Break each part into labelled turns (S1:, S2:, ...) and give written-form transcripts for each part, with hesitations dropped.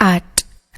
S1: 8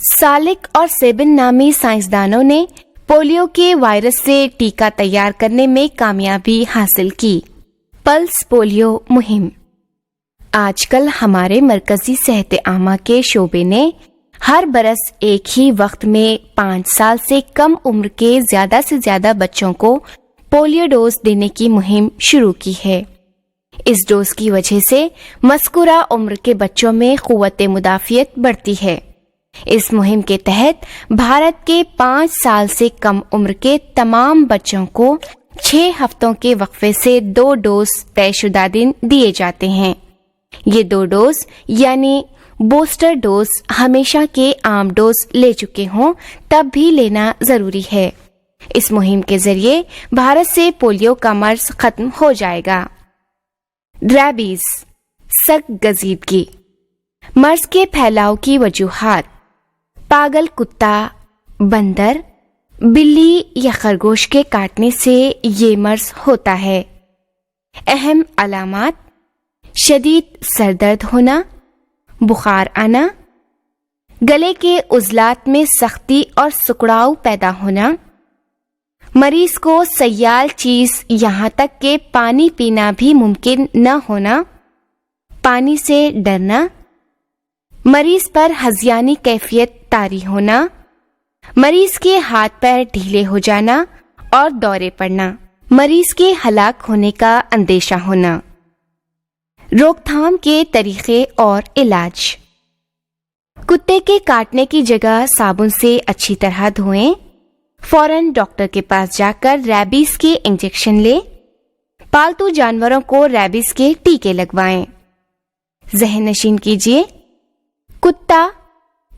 S1: سالک اور سیبن نامی سائنسدانوں نے پولیو کے وائرس سے ٹیکہ تیار کرنے میں کامیابی حاصل کی۔ پلس پولیو مہم۔ آج کل ہمارے مرکزی صحت عامہ کے شعبے نے ہر برس ایک ہی وقت میں 5 سال سے کم عمر کے زیادہ سے زیادہ بچوں کو پولیو ڈوز دینے کی مہم شروع کی ہے۔ اس ڈوز کی وجہ سے مذکورہ عمر کے بچوں میں قوت مدافعت بڑھتی ہے۔ اس مہم کے تحت بھارت کے 5 سال سے کم عمر کے تمام بچوں کو 6 ہفتوں کے وقفے سے 2 ڈوز طے شدہ دن دیے جاتے ہیں۔ یہ 2 ڈوز یعنی بوسٹر ڈوز ہمیشہ کے عام ڈوز لے چکے ہوں تب بھی لینا ضروری ہے۔ اس مہم کے ذریعے بھارت سے پولیو کا مرض ختم ہو جائے گا۔ ریبیز، سگ گزیدگی۔ مرض کے پھیلاؤ کی وجوہات: پاگل کتا، بندر، بلی یا خرگوش کے کاٹنے سے یہ مرض ہوتا ہے۔ اہم علامات: شدید سر درد ہونا، بخار آنا، گلے کے عضلات میں سختی اور سکڑاؤ پیدا ہونا، مریض کو سیال چیز یہاں تک کہ پانی پینا بھی ممکن نہ ہونا، پانی سے ڈرنا، مریض پر ہذیانی کیفیت طاری ہونا، مریض کے ہاتھ پیر ڈھیلے ہو جانا اور دورے پڑنا، مریض کے ہلاک ہونے کا اندیشہ ہونا۔ روک تھام کے طریقے اور علاج: کتے کے کاٹنے کی جگہ صابن سے اچھی طرح دھوئیں، فوراً ڈاکٹر کے پاس جا کر ریبیز کے انجیکشن لیں، پالتو جانوروں کو ریبیز کے ٹیکے لگوائیں۔ ذہن نشین کیجیے، کتا،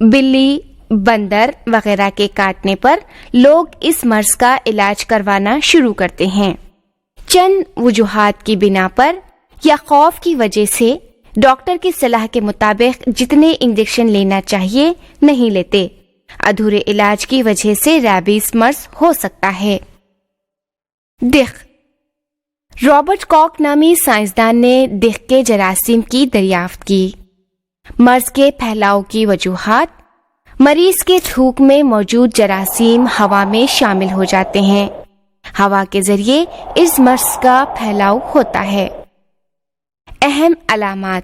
S1: بلی، بندر وغیرہ کے کاٹنے پر لوگ اس مرض کا علاج کروانا شروع کرتے ہیں۔ چند وجوہات کی بنا پر یا خوف کی وجہ سے ڈاکٹر کی صلاح کے مطابق جتنے انجیکشن لینا چاہیے نہیں لیتے۔ ادھورے علاج کی وجہ سے ریبیز مرض ہو سکتا ہے۔ دق۔ رابرٹ کاک نامی سائنسدان نے دق کے جراثیم کی دریافت کی۔ مرض کے پھیلاؤ کی وجوہات: مریض کے تھوک میں موجود جراثیم ہوا میں شامل ہو جاتے ہیں۔ ہوا کے ذریعے اس مرض کا پھیلاؤ ہوتا ہے۔ اہم علامات: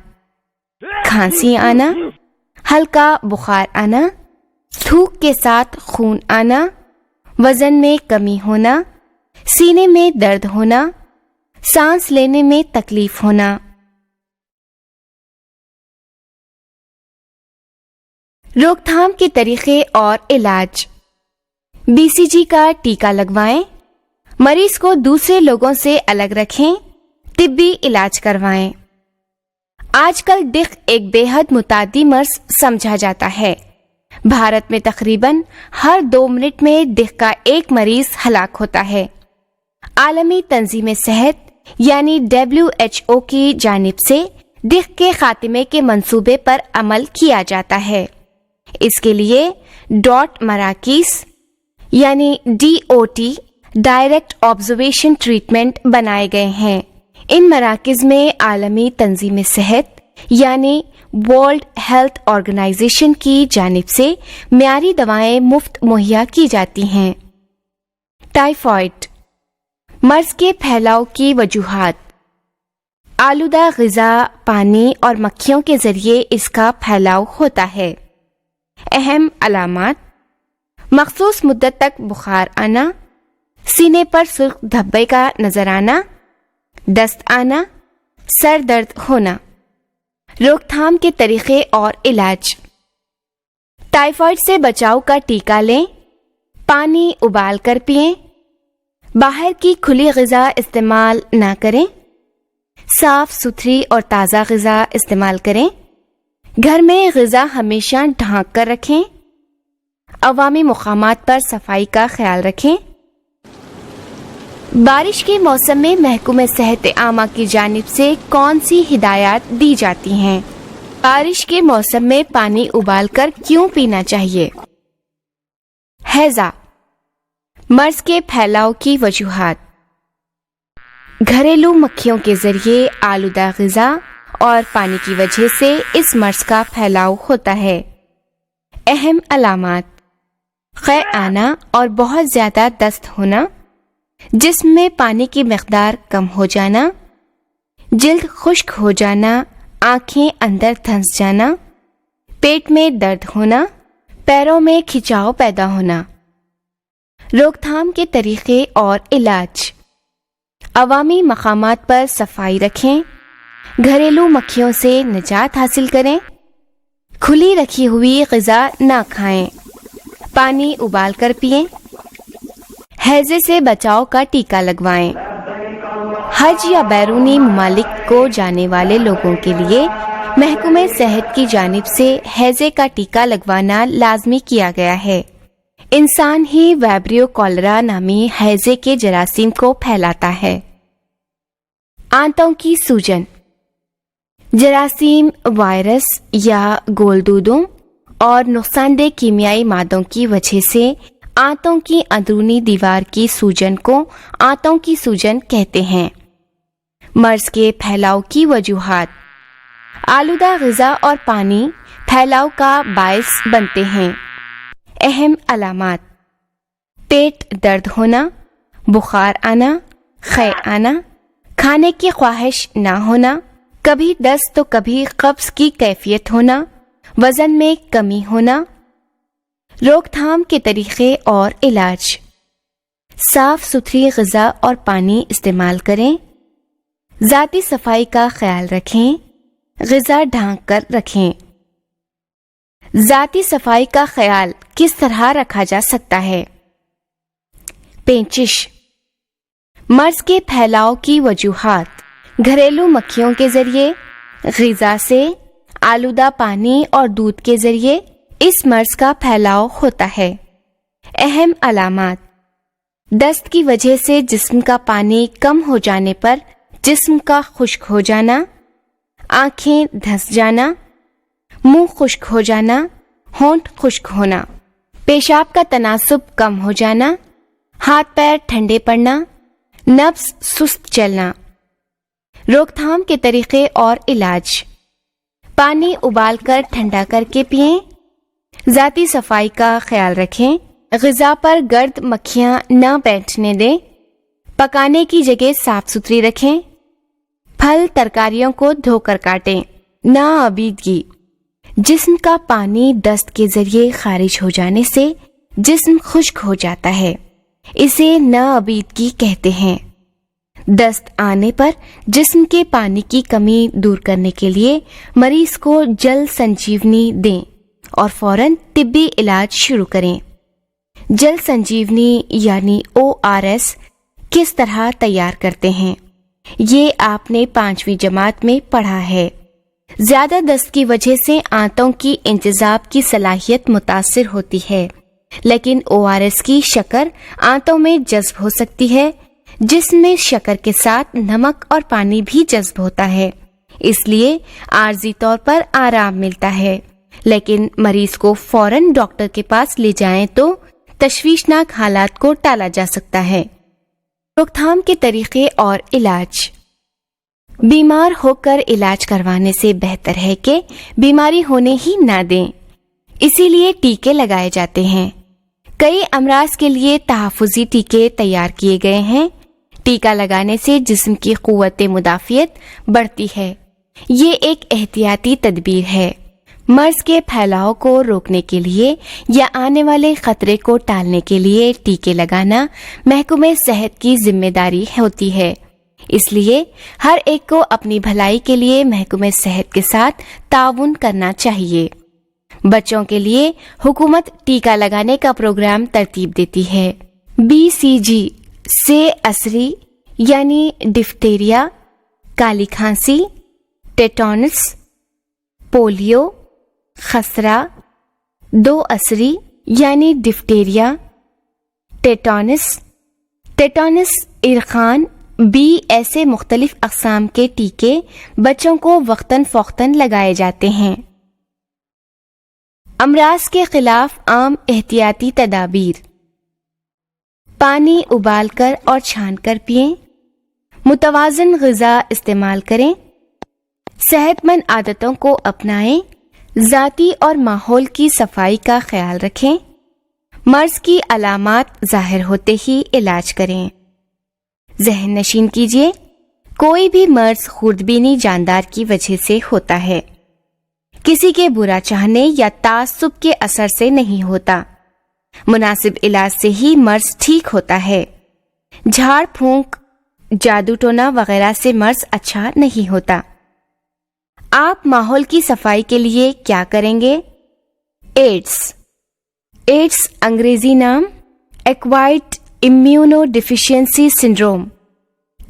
S1: کھانسی آنا، ہلکا بخار آنا، تھوک کے ساتھ خون آنا، وزن میں کمی ہونا، سینے میں درد ہونا، سانس لینے میں تکلیف ہونا۔ روک تھام کے طریقے اور علاج: BCG کا ٹیکہ لگوائیں، مریض کو دوسرے لوگوں سے الگ رکھیں، طبی علاج کروائیں۔ آج کل دق ایک بے حد متعدی مرض سمجھا جاتا ہے۔ بھارت میں تقریباً ہر 2 منٹ میں دق کا ایک مریض ہلاک ہوتا ہے۔ عالمی تنظیم صحت یعنی WHO کی جانب سے دق کے خاتمے کے منصوبے پر عمل کیا جاتا ہے۔ اس کے لیے ڈاٹ مراکز یعنی DOT ڈائریکٹ آبزرویشن ٹریٹمنٹ بنائے گئے ہیں۔ ان مراکز میں عالمی تنظیم صحت یعنی ورلڈ ہیلتھ آرگنائزیشن کی جانب سے معیاری دوائیں مفت مہیا کی جاتی ہیں۔ ٹائیفائڈ، مرض کے پھیلاؤ کی وجوہات: آلودہ غذا، پانی اور مکھیوں کے ذریعے اس کا پھیلاؤ ہوتا ہے۔ اہم علامات: مخصوص مدت تک بخار آنا، سینے پر سرخ دھبے کا نظر آنا، دست آنا، سر درد ہونا۔ روک تھام کے طریقے اور علاج: ٹائیفائڈ سے بچاؤ کا ٹیکہ لیں، پانی ابال کر پئیں، باہر کی کھلی غذا استعمال نہ کریں، صاف ستھری اور تازہ غذا استعمال کریں، گھر میں غذا ہمیشہ ڈھانک کر رکھیں، عوامی مقامات پر صفائی کا خیال رکھیں۔ بارش کے موسم میں محکمہ صحت عامہ کی جانب سے کون سی ہدایات دی جاتی ہیں؟ بارش کے موسم میں پانی ابال کر کیوں پینا چاہیے؟ ہیضہ، مرض کے پھیلاؤ کی وجوہات: گھریلو مکھیوں کے ذریعے آلودہ غذا اور پانی کی وجہ سے اس مرض کا پھیلاؤ ہوتا ہے۔ اہم علامات: قے آنا اور بہت زیادہ دست ہونا، جسم میں پانی کی مقدار کم ہو جانا، جلد خشک ہو جانا، آنکھیں اندر دھنس جانا، پیٹ میں درد ہونا، پیروں میں کھچاؤ پیدا ہونا۔ روک تھام کے طریقے اور علاج: عوامی مقامات پر صفائی رکھیں، گھریلو مکھیوں سے نجات حاصل کریں، کھلی رکھی ہوئی غذا نہ کھائیں، پانی ابال کر پئیں، ہیضے سے بچاؤ کا ٹیکہ لگوائیں۔ حج یا بیرونی ممالک کو جانے والے لوگوں کے لیے محکمہ صحت کی جانب سے ہیضے کا ٹیکہ لگوانا لازمی کیا گیا ہے۔ انسان ہی ویبریو کولرا نامی ہیضے کے جراثیم کو پھیلاتا ہے۔ آنتوں کی سوجن: جراثیم، وائرس یا گولدودوں اور نقصان دہ کیمیائی مادوں کی وجہ سے آنتوں کی اندرونی دیوار کی سوجن کو آنتوں کی سوجن کہتے ہیں۔ مرض کے پھیلاؤ کی وجوہات: آلودہ غذا اور پانی پھیلاؤ کا باعث بنتے ہیں۔ اہم علامات: پیٹ درد ہونا، بخار آنا، قے آنا، کھانے کی خواہش نہ ہونا، کبھی دست تو کبھی قبض کی کیفیت ہونا، وزن میں کمی ہونا۔ روک تھام کے طریقے اور علاج: صاف ستھری غذا اور پانی استعمال کریں، ذاتی صفائی کا خیال رکھیں، غذا ڈھانک کر رکھیں۔ ذاتی صفائی کا خیال کس طرح رکھا جا سکتا ہے؟ پینچش: مرض کے پھیلاؤ کی وجوہات: گھریلو مکھیوں کے ذریعے، غذا سے، آلودہ پانی اور دودھ کے ذریعے اس مرض کا پھیلاؤ ہوتا ہے۔ اہم علامات: دست کی وجہ سے جسم کا پانی کم ہو جانے پر جسم کا خشک ہو جانا، آنکھیں دھنس جانا، منہ خشک ہو جانا، ہونٹ خشک ہونا، پیشاب کا تناسب کم ہو جانا، ہاتھ پیر ٹھنڈے پڑنا، نبض سست چلنا۔ روک تھام کے طریقے اور علاج: پانی ابال کر ٹھنڈا کر کے پئیں، ذاتی صفائی کا خیال رکھیں، غذا پر گرد مکھیاں نہ بیٹھنے دیں، پکانے کی جگہ صاف ستھری رکھیں، پھل ترکاریوں کو دھو کر کاٹیں۔ ناآبیدگی: جسم کا پانی دست کے ذریعے خارج ہو جانے سے جسم خشک ہو جاتا ہے، اسے ناآبیدگی کہتے ہیں۔ دست آنے پر جسم کے پانی کی کمی دور کرنے کے لیے مریض کو جل سنجیونی دیں اور فوراً طبی علاج شروع کریں۔ جل سنجیونی یعنی ORS کس طرح تیار کرتے ہیں؟ یہ آپ نے 5ویں جماعت میں پڑھا ہے۔ زیادہ دست کی وجہ سے آنتوں کی انتظام کی صلاحیت متاثر ہوتی ہے، لیکن ORS کی شکر آنتوں میں جذب ہو سکتی ہے، جس میں شکر کے ساتھ نمک اور پانی بھی جذب ہوتا ہے، اس لیے عارضی طور پر آرام ملتا ہے، لیکن مریض کو فوراً ڈاکٹر کے پاس لے جائیں تو تشویشناک حالات کو ٹالا جا سکتا ہے۔ روک تھام کے طریقے اور علاج: بیمار ہو کر علاج کروانے سے بہتر ہے کہ بیماری ہونے ہی نہ دیں، اسی لیے ٹیکے لگائے جاتے ہیں۔ کئی امراض کے لیے تحفظی ٹیکے تیار کیے گئے ہیں۔ ٹیکہ لگانے سے جسم کی قوت مدافعت بڑھتی ہے، یہ ایک احتیاطی تدبیر ہے۔ مرض کے پھیلاؤ کو روکنے کے لیے یا آنے والے خطرے کو ٹالنے کے لیے ٹیکے لگانا محکمہ صحت کی ذمہ داری ہوتی ہے، اس لیے ہر ایک کو اپنی بھلائی کے لیے محکمہ صحت کے ساتھ تعاون کرنا چاہیے۔ بچوں کے لیے حکومت ٹیکہ لگانے کا پروگرام ترتیب دیتی ہے۔ BCG سے عصری یعنی ڈفتیریا، کالی کھانسی، ٹیٹانس، پولیو، خسرہ، 2 عصری یعنی ڈفتیریا، ٹیٹانس، عرقان، B ایسے مختلف اقسام کے ٹیکے بچوں کو وقتاً فوقتاً لگائے جاتے ہیں۔ امراض کے خلاف عام احتیاطی تدابیر: پانی ابال کر اور چھان کر پئیں، متوازن غذا استعمال کریں، صحت مند عادتوں کو اپنائیں، ذاتی اور ماحول کی صفائی کا خیال رکھیں۔ مرض کی علامات ظاہر ہوتے ہی علاج کریں۔ ذہن نشین کیجیے، کوئی بھی مرض خوردبینی جاندار کی وجہ سے ہوتا ہے، کسی کے برا چاہنے یا تعصب کے اثر سے نہیں ہوتا۔ مناسب علاج سے ہی مرض ٹھیک ہوتا ہے۔ جھاڑ پھونک، جادو ٹونا وغیرہ سے مرض اچھا نہیں ہوتا۔ آپ ماحول کی صفائی کے لیے کیا کریں گے؟ ایڈز انگریزی نام ایکوائرڈ امیونو ڈیفیشنسی سنڈروم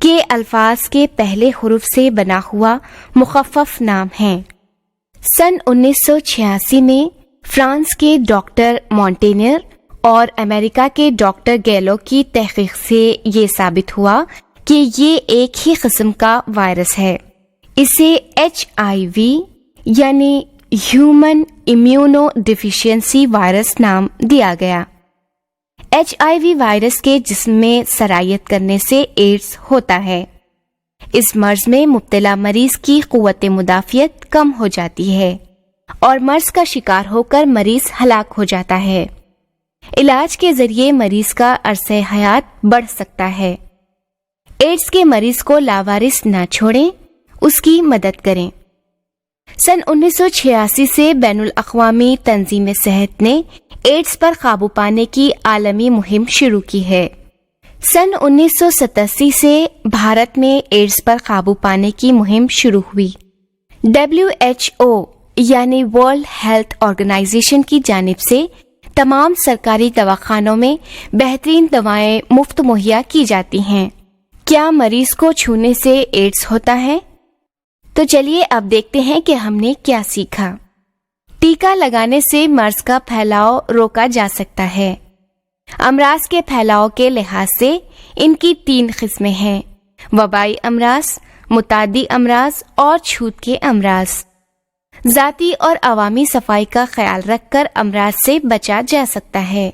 S1: کے الفاظ کے پہلے حروف سے بنا ہوا مخفف نام ہے۔ سن 1986 میں فرانس کے ڈاکٹر مونٹینر اور امریکہ کے ڈاکٹر گیلو کی تحقیق سے یہ ثابت ہوا کہ یہ ایک ہی قسم کا وائرس ہے۔ اسے HIV یعنی ہیومن امیونو ڈیفیشنسی وائرس نام دیا گیا۔ HIV وائرس کے جسم میں سرایت کرنے سے ایڈز ہوتا ہے۔ اس مرض میں مبتلا مریض کی قوت مدافعت کم ہو جاتی ہے اور مرض کا شکار ہو کر مریض ہلاک ہو جاتا ہے۔ علاج کے ذریعے مریض کا عرصہ حیات بڑھ سکتا ہے۔ ایڈز کے مریض کو لاوارث نہ چھوڑیں، اس کی مدد کریں۔ سن 1986 سے بین الاقوامی تنظیم صحت نے ایڈز پر قابو پانے کی عالمی مہم شروع کی ہے۔ سن 1987 سے بھارت میں ایڈز پر قابو پانے کی مہم شروع ہوئی۔ WHO یعنی ورلڈ ہیلتھ آرگنائزیشن کی جانب سے تمام سرکاری دواخانوں میں بہترین دوائیں مفت مہیا کی جاتی ہیں۔ کیا مریض کو چھونے سے ایڈز ہوتا ہے؟ تو چلیے اب دیکھتے ہیں کہ ہم نے کیا سیکھا۔ ٹیکہ لگانے سے مرض کا پھیلاؤ روکا جا سکتا ہے۔ امراض کے پھیلاؤ کے لحاظ سے ان کی 3 قسمیں ہیں: وبائی امراض، متعدی امراض اور چھوت کے امراض۔ ذاتی اور عوامی صفائی کا خیال رکھ کر امراض سے بچا جا سکتا ہے۔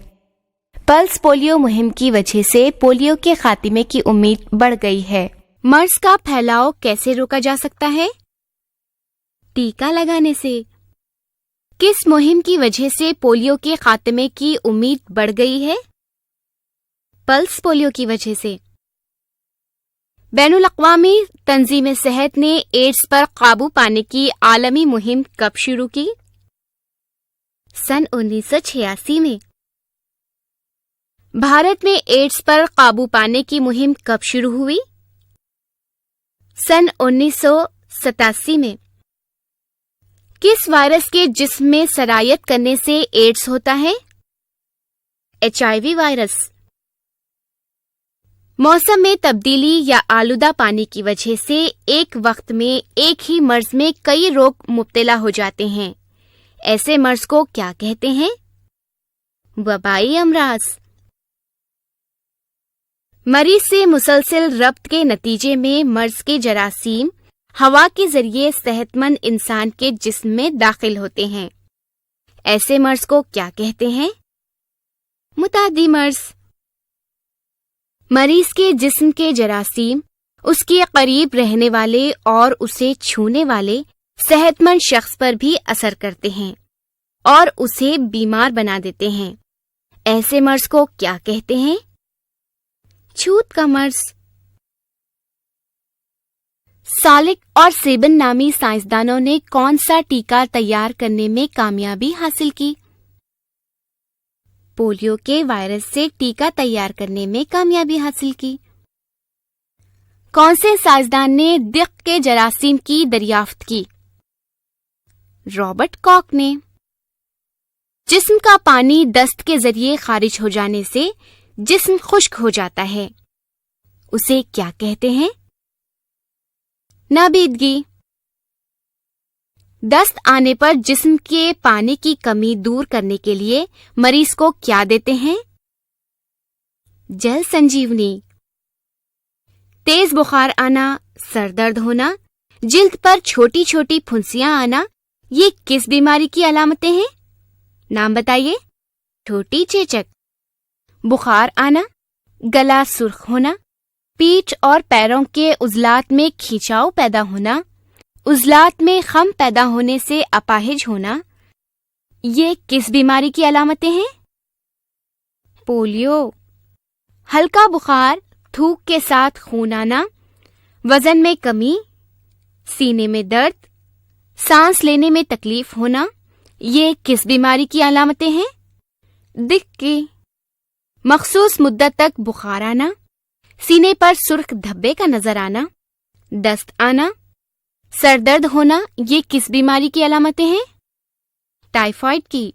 S1: پلس پولیو مہم کی وجہ سے پولیو کے خاتمے کی امید بڑھ گئی ہے۔ مرض کا پھیلاؤ کیسے روکا جا سکتا ہے؟ ٹیکہ لگانے سے۔ کس مہم کی وجہ سے پولیو کے خاتمے کی امید بڑھ گئی ہے؟ پلس پولیو کی وجہ سے۔ بین الاقوامی تنظیم صحت نے ایڈز پر قابو پانے کی عالمی مہم کب شروع کی؟ سن 1986 میں۔ بھارت میں ایڈز پر قابو پانے کی مہم کب شروع ہوئی؟ سن 1987 میں۔ کس وائرس کے جسم میں سرایت کرنے سے ایڈز ہوتا ہے؟ HIV virus. موسم میں تبدیلی یا آلودہ پانی کی وجہ سے ایک وقت میں ایک ہی مرض میں کئی لوگ مبتلا ہو جاتے ہیں۔ ایسے مرض کو کیا کہتے ہیں؟ وبائی امراض۔ مریض سے مسلسل ربط کے نتیجے میں مرض کے جراثیم ہوا کے ذریعے صحت مند انسان کے جسم میں داخل ہوتے ہیں۔ ایسے مرض کو کیا کہتے ہیں؟ متعدی مرض۔ مریض کے جسم کے جراثیم اس کے قریب رہنے والے اور اسے چھونے والے صحت مند شخص پر بھی اثر کرتے ہیں اور اسے بیمار بنا دیتے ہیں۔ ایسے مرض کو کیا کہتے ہیں؟ چھوت کا مرض۔ سالک اور سیبن نامی سائنسدانوں نے کون سا ٹیکہ تیار کرنے میں کامیابی حاصل کی؟ پولیو کے وائرس سے ٹیکہ تیار کرنے میں کامیابی حاصل کی۔ کون سے سائنسدان نے دق کے جراثیم کی دریافت کی؟ رابرٹ کاک نے۔ جسم کا پانی دست کے ذریعے خارج ہو جانے سے جسم خشک ہو جاتا ہے، اسے کیا کہتے ہیں؟ نابیدگی۔ دست آنے پر جسم کے پانی کی کمی دور کرنے کے لیے مریض کو کیا دیتے ہیں؟ جل سنجیونی۔ تیز بخار آنا، سر درد ہونا، جلد پر چھوٹی چھوٹی پھنسیاں آنا، یہ کس بیماری کی علامتیں ہیں؟ نام بتائیے۔ چھوٹی چیچک۔ بخار آنا، گلا سرخ ہونا، پیٹھ اور پیروں کے عضلات میں کھینچاؤ پیدا ہونا، عضلات میں خم پیدا ہونے سے اپاہج ہونا، یہ کس بیماری کی علامتیں ہیں؟ پولیو۔ ہلکا بخار، تھوک کے ساتھ خون آنا، وزن میں کمی، سینے میں درد، سانس لینے میں تکلیف ہونا، یہ کس بیماری کی علامتیں ہیں؟ دق کی۔ مخصوص مدت تک بخار آنا، سینے پر سرخ دھبے کا نظر آنا، دست آنا، سر درد ہونا، یہ کس بیماری کی علامتیں ہیں؟ ٹائیفائڈ کی۔